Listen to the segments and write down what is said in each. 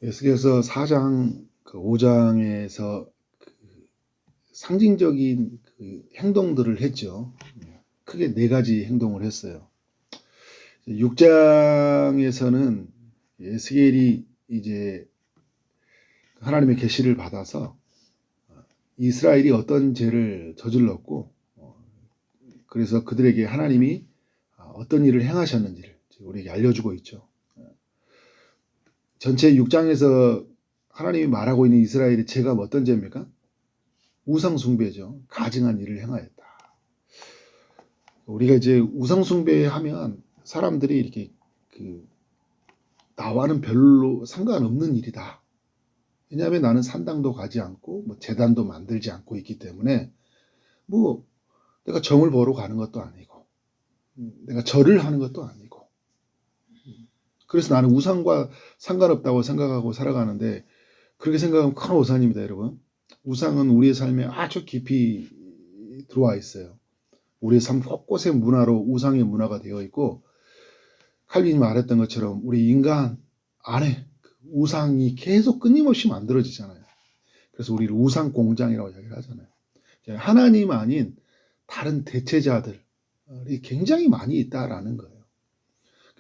에스겔서 4장 5장에서 상징적인 행동들을 했죠. 크게 4가지 행동을 했어요. 6장에서는 에스겔이 이제 하나님의 계시를 받아서 이스라엘이 어떤 죄를 저질렀고, 그래서 그들에게 하나님이 어떤 일을 행하셨는지를 우리에게 알려주고 있죠. 전체 6장에서 하나님이 말하고 있는 이스라엘의 죄가 어떤 죄입니까? 우상숭배죠. 가증한 일을 행하였다. 우리가 이제 우상숭배하면 사람들이 이렇게 나와는 별로 상관없는 일이다. 왜냐하면 나는 산당도 가지 않고 제단도 만들지 않고 있기 때문에 내가 점을 보러 가는 것도 아니고 내가 절을 하는 것도 아니고, 그래서 나는 우상과 상관없다고 생각하고 살아가는데, 그렇게 생각하면 큰 오산입니다, 여러분. 우상은 우리의 삶에 아주 깊이 들어와 있어요. 우리의 삶 곳곳에 문화로 우상의 문화가 되어 있고, 칼빈이 말했던 것처럼 우리 인간 안에 우상이 계속 끊임없이 만들어지잖아요. 그래서 우리를 우상 공장이라고 이야기를 하잖아요. 하나님 아닌 다른 대체자들이 굉장히 많이 있다라는 거예요.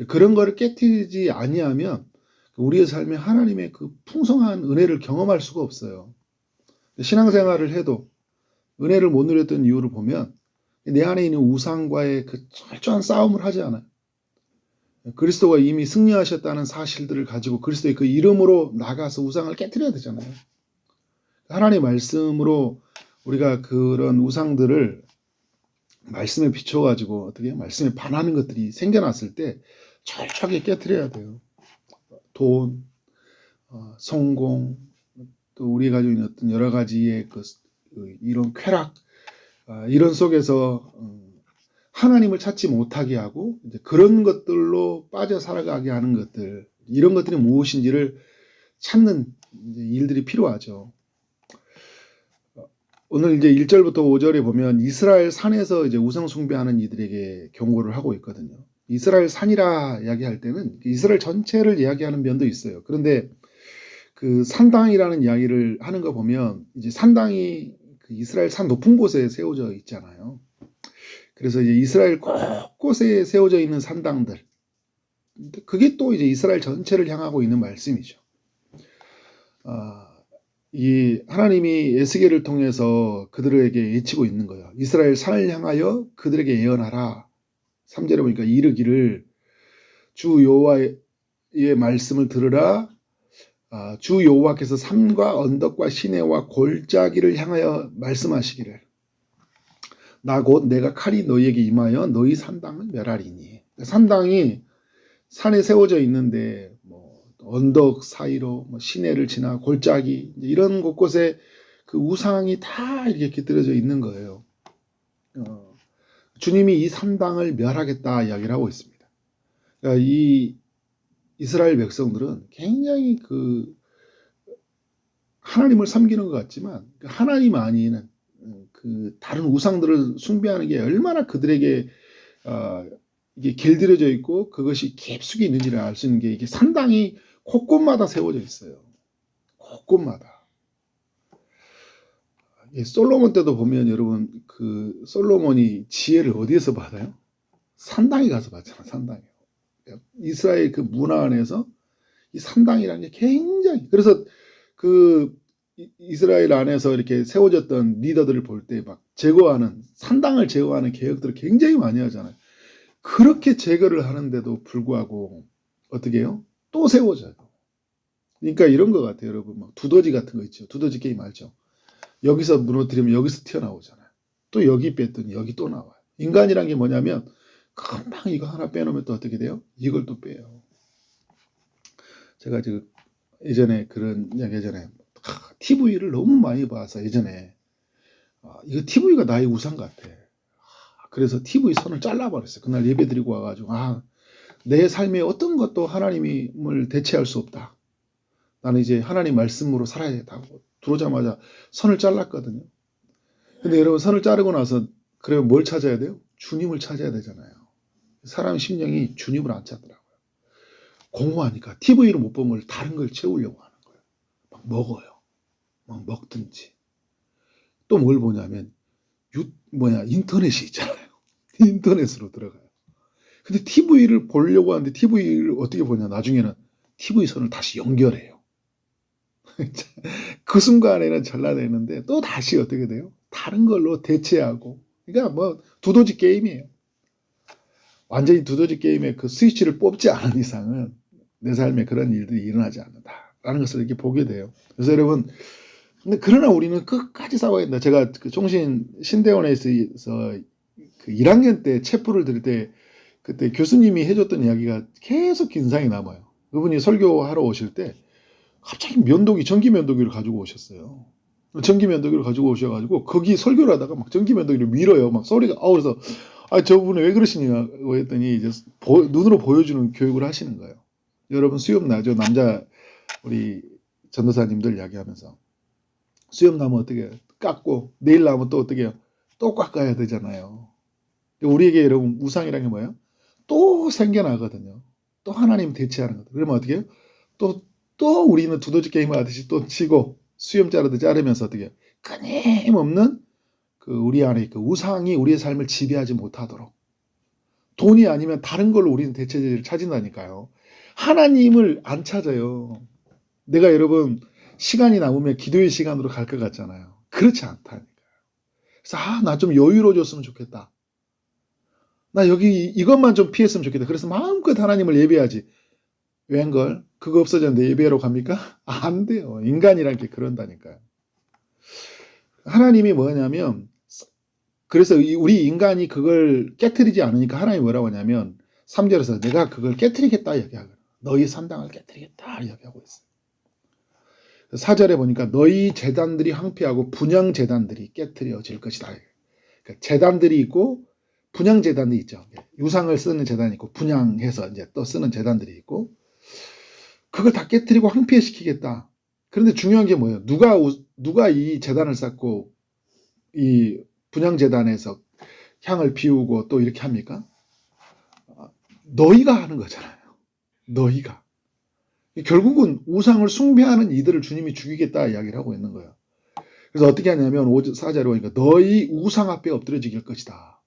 그런 거를 깨트리지 아니하면 우리의 삶에 하나님의 그 풍성한 은혜를 경험할 수가 없어요. 신앙생활을 해도 은혜를 못 누렸던 이유를 보면 내 안에 있는 우상과의 그 철저한 싸움을 하지 않아요. 그리스도가 이미 승리하셨다는 사실들을 가지고 그리스도의 그 이름으로 나가서 우상을 깨트려야 되잖아요. 하나님의 말씀으로 우리가 그런 우상들을 말씀에 비춰가지고 어떻게 말씀에 반하는 것들이 생겨났을 때 철저하게 깨트려야 돼요. 돈, 성공, 또 우리가 가지고 있는 어떤 여러 가지의 이런 쾌락, 이런 속에서 하나님을 찾지 못하게 하고 이제 그런 것들로 빠져 살아가게 하는 것들, 이런 것들이 무엇인지를 찾는 일들이 필요하죠. 오늘 이제 1절부터 5절에 보면 이스라엘 산에서 이제 우상 숭배하는 이들에게 경고를 하고 있거든요. 이스라엘 산이라 이야기할 때는 이스라엘 전체를 이야기하는 면도 있어요. 그런데 그 산당이라는 이야기를 하는 거 보면 이제 산당이 그 이스라엘 산 높은 곳에 세워져 있잖아요. 그래서 이제 이스라엘 곳곳에 세워져 있는 산당들, 그게 또 이제 이스라엘 전체를 향하고 있는 말씀이죠. 이 하나님이 에스겔을 통해서 그들에게 외치고 있는 거예요. 이스라엘 산을 향하여 그들에게 예언하라. 3절에 보니까 이르기를 주 여호와의 말씀을 들으라. 주 여호와께서 산과 언덕과 시내와 골짜기를 향하여 말씀하시기를 나 곧 내가 칼이 너희에게 임하여 너희 산당을 멸하리니. 산당이 산에 세워져 있는데 언덕 사이로 시내를 지나 골짜기 이런 곳곳에 그 우상이 다 이렇게 깃들여져 있는 거예요. 주님이 이 산당을 멸하겠다 이야기를 하고 있습니다. 그러니까 이 이스라엘 백성들은 굉장히 그 하나님을 섬기는 것 같지만 하나님 아닌 그 다른 우상들을 숭배하는 게 얼마나 그들에게 이게 길들여져 있고 그것이 깊숙이 있는지를 알 수 있는 게 이게 산당이 곳곳마다 세워져 있어요. 곳곳마다. 솔로몬 때도 보면 여러분 그 솔로몬이 지혜를 어디에서 받아요? 산당에 가서 받잖아. 산당에. 이스라엘 그 문화 안에서 이 산당이라는 게 굉장히, 그래서 그 이스라엘 안에서 이렇게 세워졌던 리더들을 볼 때 막 제거하는, 산당을 제거하는 개혁들을 굉장히 많이 하잖아요. 그렇게 제거를 하는데도 불구하고 어떻게 해요? 또 세워져요. 그러니까 이런 것 같아요, 여러분. 막 두더지 같은 거 있죠. 두더지 게임 알죠? 여기서 무너뜨리면 여기서 튀어나오잖아요. 또 여기 뺐더니 여기 또 나와요. 인간이란 게 뭐냐면 금방 이거 하나 빼놓으면 또 어떻게 돼요? 이걸 또 빼요. 제가 지금 예전에 그런 이야기 예전에 TV를 너무 많이 봐서 예전에 이거 TV가 나의 우상 같아. 그래서 TV 선을 잘라버렸어요. 그날 예배 드리고 와가지고 내 삶에 어떤 것도 하나님을 대체할 수 없다. 나는 이제 하나님 말씀으로 살아야겠다고 들어오자마자 선을 잘랐거든요. 근데 여러분 선을 자르고 나서 그러면 뭘 찾아야 돼요? 주님을 찾아야 되잖아요. 사람 심령이 주님을 안 찾더라고요. 공허하니까 TV로 못 본 걸 다른 걸 채우려고 하는 막 먹어요. 막 먹든지. 또 뭘 보냐면 인터넷이 있잖아요. 인터넷으로 들어가요. 근데 TV를 보려고 하는데 TV를 어떻게 보냐. 나중에는 TV 선을 다시 연결해요. 그 순간에는 전라되는데 또 다시 어떻게 돼요? 다른 걸로 대체하고. 그러니까 뭐 두더지 게임이에요. 완전히 두더지 게임의 그 스위치를 뽑지 않은 이상은 내 삶에 그런 일들이 일어나지 않는다라는 것을 이렇게 보게 돼요. 그래서 여러분, 근데 그러나 우리는 끝까지 싸워야 된다. 제가 그 종신 신대원에서 그 1학년 때 체프를 들을 때 그때 교수님이 해줬던 이야기가 계속 인상이 남아요. 그분이 설교하러 오실 때 갑자기 전기 면도기를 가지고 오셨어요. 전기 면도기를 가지고 오셔가지고 거기 설교를 하다가 막 전기 면도기를 밀어요. 막 소리가 그래서 저분이 왜 그러시냐고 했더니 이제 눈으로 보여주는 교육을 하시는 거예요. 여러분 수염 나죠? 남자 우리 전도사님들 이야기하면서 수염 나면 어떻게 해요? 깎고 내일 나면 또 어떻게 해요? 또 깎아야 되잖아요. 우리에게 여러분 우상이라는 게 뭐예요? 또 생겨나거든요. 또 하나님 대체하는 거죠. 그러면 어떻게 해요? 또 우리는 두더지 게임 하듯이 또 치고 수염 자르면서 어떻게 해요? 끊임없는 그 우리 안에 그 우상이 우리의 삶을 지배하지 못하도록 돈이 아니면 다른 걸로 우리는 대체제를 찾는다니까요. 하나님을 안 찾아요. 내가 여러분 시간이 남으면 기도의 시간으로 갈 것 같잖아요. 그렇지 않다니까요. 그래서 나 좀 여유로워졌으면 좋겠다. 나 여기 이것만 좀 피했으면 좋겠다. 그래서 마음껏 하나님을 예배하지. 웬걸? 그거 없어졌는데 예배하러 갑니까? 안 돼요. 인간이란 게 그런다니까요. 하나님이 뭐냐면 그래서 우리 인간이 그걸 깨트리지 않으니까 하나님이 뭐라고 하냐면 3절에서 내가 그걸 깨트리겠다 이야기하거든요. 너희 산당을 깨트리겠다 이야기하고 있어요. 4절에 보니까 너희 제단들이 황폐하고 분향 제단들이 깨트려질 것이다. 그러니까 제단들이 있고 분향 제단이 있죠. 유상을 쓰는 제단이 있고 분향해서 이제 또 쓰는 제단들이 있고 그걸 다 깨트리고 황폐시키겠다. 그런데 중요한 게 뭐예요? 누가 이 제단을 쌓고 이 분향 제단에서 향을 피우고 또 이렇게 합니까? 너희가 하는 거잖아요. 너희가. 결국은 우상을 숭배하는 이들을 주님이 죽이겠다 이야기를 하고 있는 거예요. 그래서 어떻게 하냐면 4절에 보니까 너희 우상 앞에 엎드려지길 것이다.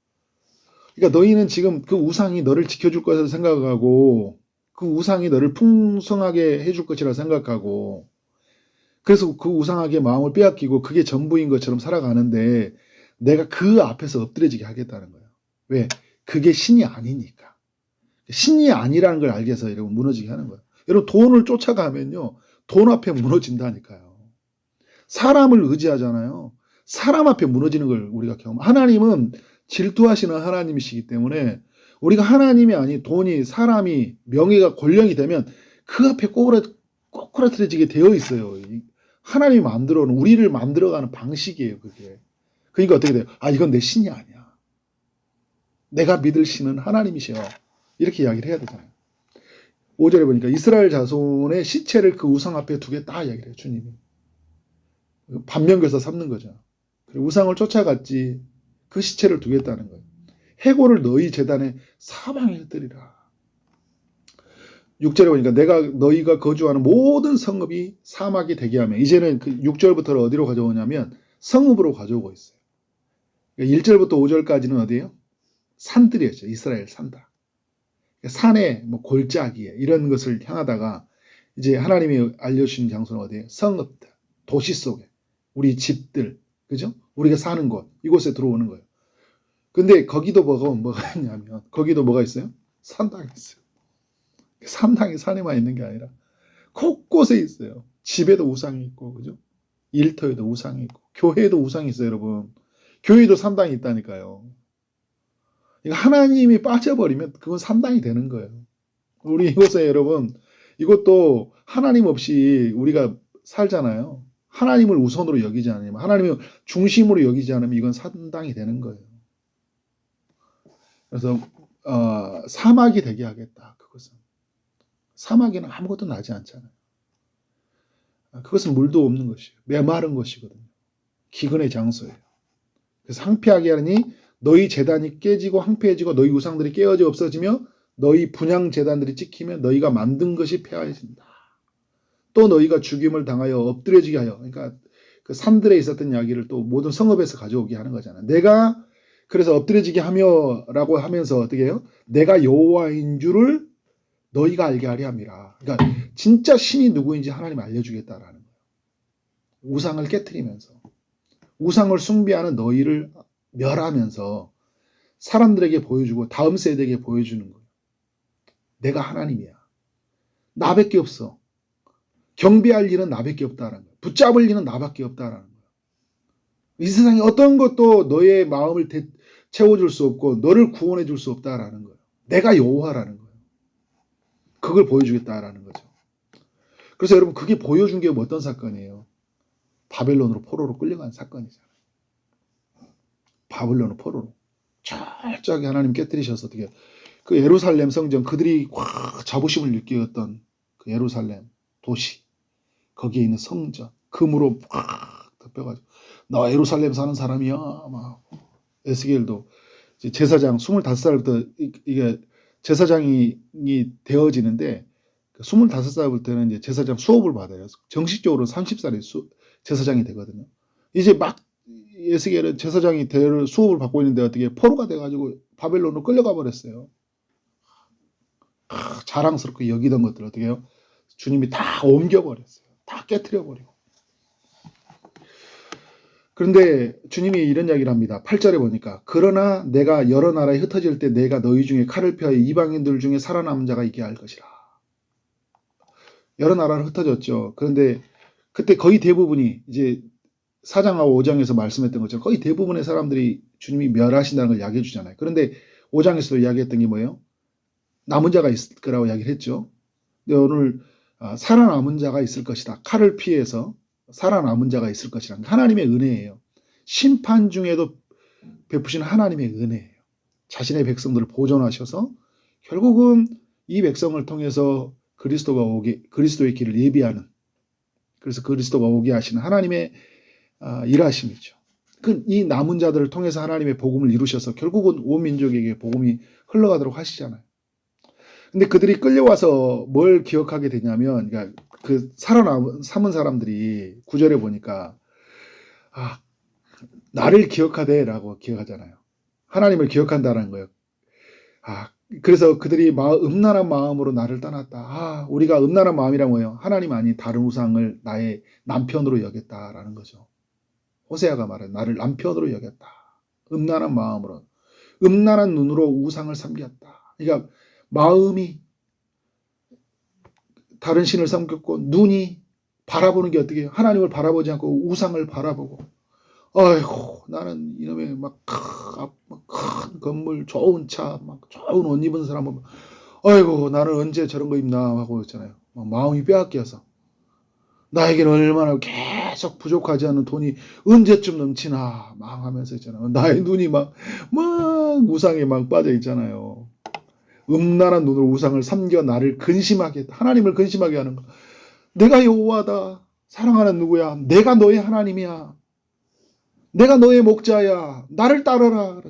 그러니까 너희는 지금 그 우상이 너를 지켜줄 것을 생각하고 그 우상이 너를 풍성하게 해줄 것이라 생각하고 그래서 그 우상에게 마음을 빼앗기고 그게 전부인 것처럼 살아가는데 내가 그 앞에서 엎드려지게 하겠다는 거예요. 왜? 그게 신이 아니니까. 신이 아니라는 걸 알게 해서 여러분 무너지게 하는 거예요. 여러분 돈을 쫓아가면요. 돈 앞에 무너진다니까요. 사람을 의지하잖아요. 사람 앞에 무너지는 걸 우리가 하나님은 질투하시는 하나님이시기 때문에 우리가 하나님이 아닌 돈이 사람이 명예가 권력이 되면 그 앞에 꼬꾸라뜨려지게 되어 있어요. 하나님이 만들어놓은 우리를 만들어가는 방식이에요. 그게. 그러니까 어떻게 돼요? 이건 내 신이 아니야. 내가 믿을 신은 하나님이셔. 이렇게 이야기를 해야 되잖아요. 5절에 보니까 이스라엘 자손의 시체를 그 우상 앞에 두겠다 이야기를 해요. 주님이. 반면교사 삼는 거죠. 그리고 우상을 쫓아갔지 그 시체를 두겠다는 거예요. 해골을 너희 제단에 사방에 뜨리라. 6절에 보니까 내가 너희가 거주하는 모든 성읍이 사막이 되게 하며 이제는 그 6절부터를 어디로 가져오냐면 성읍으로 가져오고 있어요. 1절부터 5절까지는 어디예요? 산들이었죠. 이스라엘 산다. 산에 뭐 골짜기에 이런 것을 향하다가 이제 하나님이 알려주신 장소는 어디예요? 성읍들, 도시 속에 우리 집들, 그죠? 우리가 사는 곳, 이곳에 들어오는 거예요. 근데 거기도 뭐가 있냐면 거기도 뭐가 있어요? 산당이 있어요. 산당이 산에만 있는 게 아니라 곳곳에 있어요. 집에도 우상이 있고, 그죠? 일터에도 우상이 있고, 교회에도 우상이 있어요, 여러분. 교회도 산당이 있다니까요. 하나님이 빠져버리면 그건 산당이 되는 거예요. 우리 이곳에 여러분, 이것도 하나님 없이 우리가 살잖아요. 하나님을 우선으로 여기지 않으면, 하나님을 중심으로 여기지 않으면 이건 산당이 되는 거예요. 그래서 사막이 되게 하겠다. 그것은. 사막에는 아무것도 나지 않잖아요. 그것은 물도 없는 것이에요. 메마른 것이거든요. 기근의 장소예요. 그래서 황폐하게 하니 너희 제단이 깨지고 황폐해지고 너희 우상들이 깨어져 없어지며 너희 분향 제단들이 찍히면 너희가 만든 것이 폐하여진다. 또 너희가 죽임을 당하여 엎드려지게 하여. 그러니까 그 산들에 있었던 이야기를 또 모든 성읍에서 가져오게 하는 거잖아. 내가 그래서 엎드려지게 하며라고 하면서 어떻게 해요? 내가 여호와인 줄을 너희가 알게 하려 함이라. 그러니까 진짜 신이 누구인지 하나님 알려주겠다라는 거예요. 우상을 깨트리면서 우상을 숭배하는 너희를 멸하면서 사람들에게 보여주고 다음 세대에게 보여주는 거예요. 내가 하나님이야. 나밖에 없어. 경배할 일은 나밖에 없다라는 거예요. 붙잡을 일은 나밖에 없다라는 거예요. 이 세상에 어떤 것도 너의 마음을 채워줄 수 없고 너를 구원해 줄 수 없다라는 거예요. 내가 여호와라는 거예요. 그걸 보여주겠다라는 거죠. 그래서 여러분 그게 보여준 게 어떤 사건이에요? 바벨론으로 포로로 끌려간 사건이잖아요. 바벨론으로 포로로. 철저하게 하나님 깨뜨리셔서 어떻게 그 예루살렘 성전 그들이 확 자부심을 느꼈던 그 예루살렘 도시 거기에 있는 성전 금으로 확 덮여가지고 나 예루살렘 사는 사람이야 막 에스겔도 제사장 25살부터 이게 제사장이 되어지는데 25살부터는 이제 제사장 수업을 받아요. 정식적으로 30살에 제사장이 되거든요. 이제 막 에스겔은 제사장이 수업을 받고 있는데 어떻게 포로가 돼가지고 바벨론으로 끌려가 버렸어요. 자랑스럽게 여기던 것들 어떻게 해요? 주님이 다 옮겨버렸어요. 다 깨트려버리고. 그런데 주님이 이런 이야기를 합니다. 8절에 보니까 그러나 내가 여러 나라에 흩어질 때 내가 너희 중에 칼을 피하여 이방인들 중에 살아남은 자가 있게 할 것이라. 여러 나라로 흩어졌죠. 그런데 그때 거의 대부분이 이제 4장하고 5장에서 말씀했던 것처럼 거의 대부분의 사람들이 주님이 멸하신다는 걸 이야기해 주잖아요. 그런데 5장에서도 이야기했던 게 뭐예요? 남은 자가 있을 거라고 이야기를 했죠. 근데 오늘 살아남은 자가 있을 것이다. 칼을 피해서 살아남은 자가 있을 것이라. 하나님의 은혜예요. 심판 중에도 베푸신 하나님의 은혜예요. 자신의 백성들을 보존하셔서 결국은 이 백성을 통해서 그리스도의 길을 예비하는, 그래서 그리스도가 오게 하시는 하나님의 일하심이죠. 이 남은 자들을 통해서 하나님의 복음을 이루셔서 결국은 온 민족에게 복음이 흘러가도록 하시잖아요. 근데 그들이 끌려와서 뭘 기억하게 되냐면, 그러니까 그 살아남은 사람들이 9절에 보니까 나를 기억하되라고 기억하잖아요. 하나님을 기억한다는 거예요. 그래서 그들이 음란한 마음으로 나를 떠났다. 우리가 음란한 마음이란 뭐예요? 하나님 아닌 다른 우상을 나의 남편으로 여겼다라는 거죠. 호세아가 말해 나를 남편으로 여겼다. 음란한 마음으로, 음란한 눈으로 우상을 섬겼다. 그러니까 마음이 다른 신을 섬겼고 눈이 바라보는 게 어떻게 해요? 하나님을 바라보지 않고 우상을 바라보고, 아이고 나는 이놈의 막 큰 건물, 좋은 차, 막 좋은 옷 입은 사람 보면 아이고 나는 언제 저런 거 입나 하고 있잖아요. 막 마음이 빼앗겨서 나에게는 얼마나 계속 부족하지 않은 돈이 언제쯤 넘치나 망하면서 있잖아요. 나의 눈이 막 우상에 막 빠져 있잖아요. 음란한 눈으로 우상을 섬겨 나를 근심하게, 하나님을 근심하게 하는 거. 내가 여호와다. 사랑하는 누구야? 내가 너의 하나님이야. 내가 너의 목자야. 나를 따르라.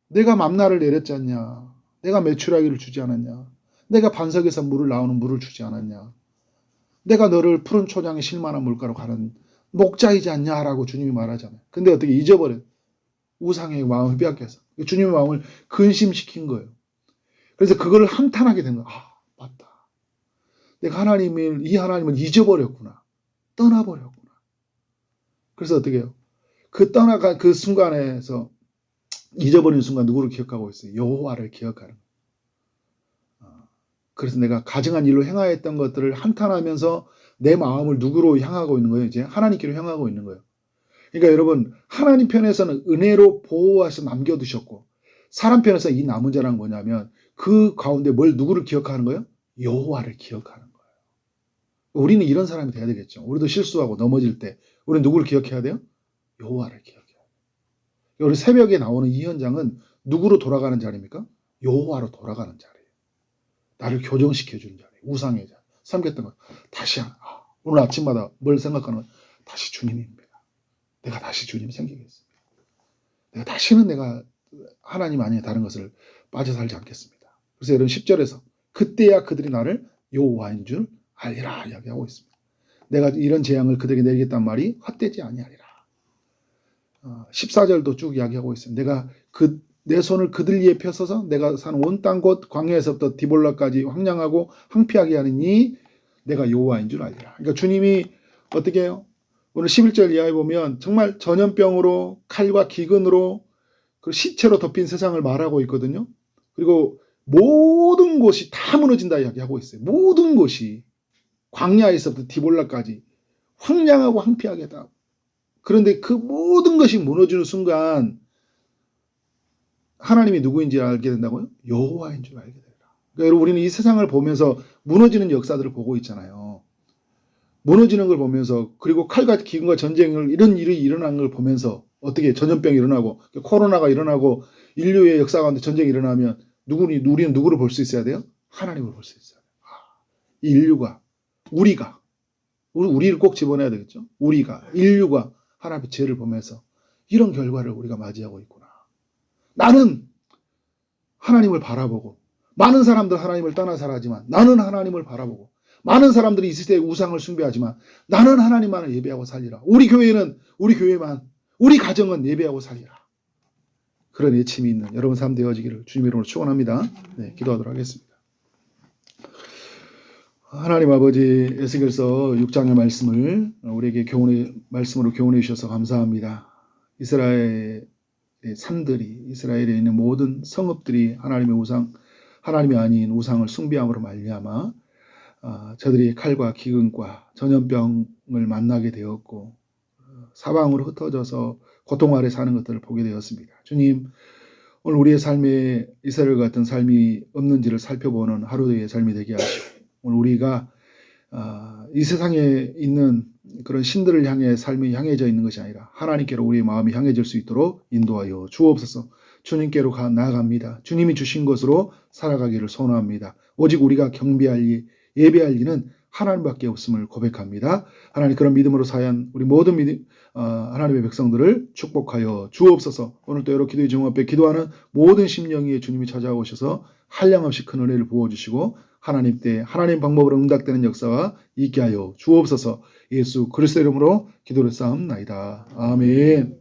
내가 맘나를 내렸지 않냐? 내가 메추라기를 주지 않았냐? 내가 반석에서 나오는 물을 주지 않았냐? 내가 너를 푸른 초장에 실만한 물가로 가는 목자이지 않냐라고 주님이 말하잖아요. 근데 어떻게 잊어버려요? 우상의 마음을 빼앗겨서 주님의 마음을 근심시킨 거예요. 그래서 그걸 한탄하게 된 거예요. 맞다. 내가 이 하나님을 잊어버렸구나. 떠나버렸구나. 그래서 어떻게 해요? 그 떠나간 그 순간에서 잊어버린 순간 누구를 기억하고 있어요? 여호와를 기억하는 거예요. 그래서 내가 가증한 일로 행하였던 것들을 한탄하면서 내 마음을 누구로 향하고 있는 거예요? 이제 하나님께로 향하고 있는 거예요. 그러니까 여러분, 하나님 편에서는 은혜로 보호하셔서 남겨두셨고, 사람 편에서 이 남은 자란 뭐냐면 그 가운데 누구를 기억하는 거예요? 여호와를 기억하는 거예요. 우리는 이런 사람이 돼야 되겠죠. 우리도 실수하고 넘어질 때 우리는 누구를 기억해야 돼요? 여호와를 기억해야 돼요. 우리 새벽에 나오는 이 현장은 누구로 돌아가는 자리입니까? 여호와로 돌아가는 자리예요. 나를 교정시켜주는 자리, 우상의 자리, 섬겼던 것 다시 오늘 아침마다 뭘 생각하는 거예요? 다시 주님입니다. 내가 다시 주님 생기겠습니다. 내가 하나님 아닌 다른 것을 빠져 살지 않겠습니다. 그래서 여러분 10절에서 그때야 그들이 나를 여호와인 줄 알리라 이야기하고 있습니다. 내가 이런 재앙을 그들에게 내리겠다는 말이 헛되지 아니하리라. 14절도 쭉 이야기하고 있어요. 내가 내 손을 그들 위에 펴서서 내가 산 온 땅 곧 광야에서부터 디볼라까지 황량하고 황폐하게 하느니 내가 여호와인 줄 알리라. 그러니까 주님이 어떻게 해요? 오늘 11절 이하에 보면 정말 전염병으로 칼과 기근으로 그 시체로 덮인 세상을 말하고 있거든요. 그리고 모든 곳이 다 무너진다 이야기하고 있어요. 모든 곳이 광야에서부터 디볼라까지 황량하고 황폐하게다. 그런데 그 모든 것이 무너지는 순간 하나님이 누구인지 알게 된다고요? 여호와인 줄 알게 되라. 그러니까 여러분 우리는 이 세상을 보면서 무너지는 역사들을 보고 있잖아요. 무너지는 걸 보면서 그리고 칼과 기근과 전쟁을 이런 일이 일어난 걸 보면서 어떻게 전염병이 일어나고 코로나가 일어나고 인류의 역사 가운데 전쟁이 일어나면 우리는 누구를 볼 수 있어야 돼요? 하나님을 볼 수 있어요. 이 인류가 우리를 꼭 집어내야 되겠죠. 인류가 하나님의 죄를 보면서 이런 결과를 우리가 맞이하고 있구나. 나는 하나님을 바라보고 많은 사람들 하나님을 떠나 살아지만 나는 하나님을 바라보고 많은 사람들이 이 시대에 우상을 숭배하지만 나는 하나님만을 예배하고 살리라. 우리 교회만 우리 가정은 예배하고 살리라. 그런 애침이 있는 여러분 삶 되어지기를 주님의 이름으로 축원합니다. 네, 기도하도록 하겠습니다. 하나님 아버지 에스겔서 6장의 말씀을 우리에게 말씀으로 교훈해 주셔서 감사합니다. 이스라엘의 산들이 이스라엘에 있는 모든 성읍들이 하나님이 아닌 우상을 숭배함으로 말미암아 저들이 칼과 기근과 전염병을 만나게 되었고 사방으로 흩어져서 고통 아래 사는 것들을 보게 되었습니다. 주님, 오늘 우리의 삶에 이스라엘 같은 삶이 없는지를 살펴보는 하루의 삶이 되게 하시고 오늘 우리가 이 세상에 있는 그런 신들을 향해 삶이 향해져 있는 것이 아니라 하나님께로 우리의 마음이 향해질 수 있도록 인도하여 주옵소서. 주님께로 나아갑니다. 주님이 주신 것으로 살아가기를 소원합니다. 오직 우리가 예배할 이는 하나님밖에 없음을 고백합니다. 하나님 그런 믿음으로 사연 우리 모든 하나님의 백성들을 축복하여 주옵소서. 오늘도 여러 기도의 제목 앞에 기도하는 모든 심령에 주님이 찾아오셔서 한량없이 큰 은혜를 부어주시고 하나님 방법으로 응답되는 역사와 있게 하여 주옵소서. 예수 그리스도 이름으로 기도를 쌓음나이다. 아멘.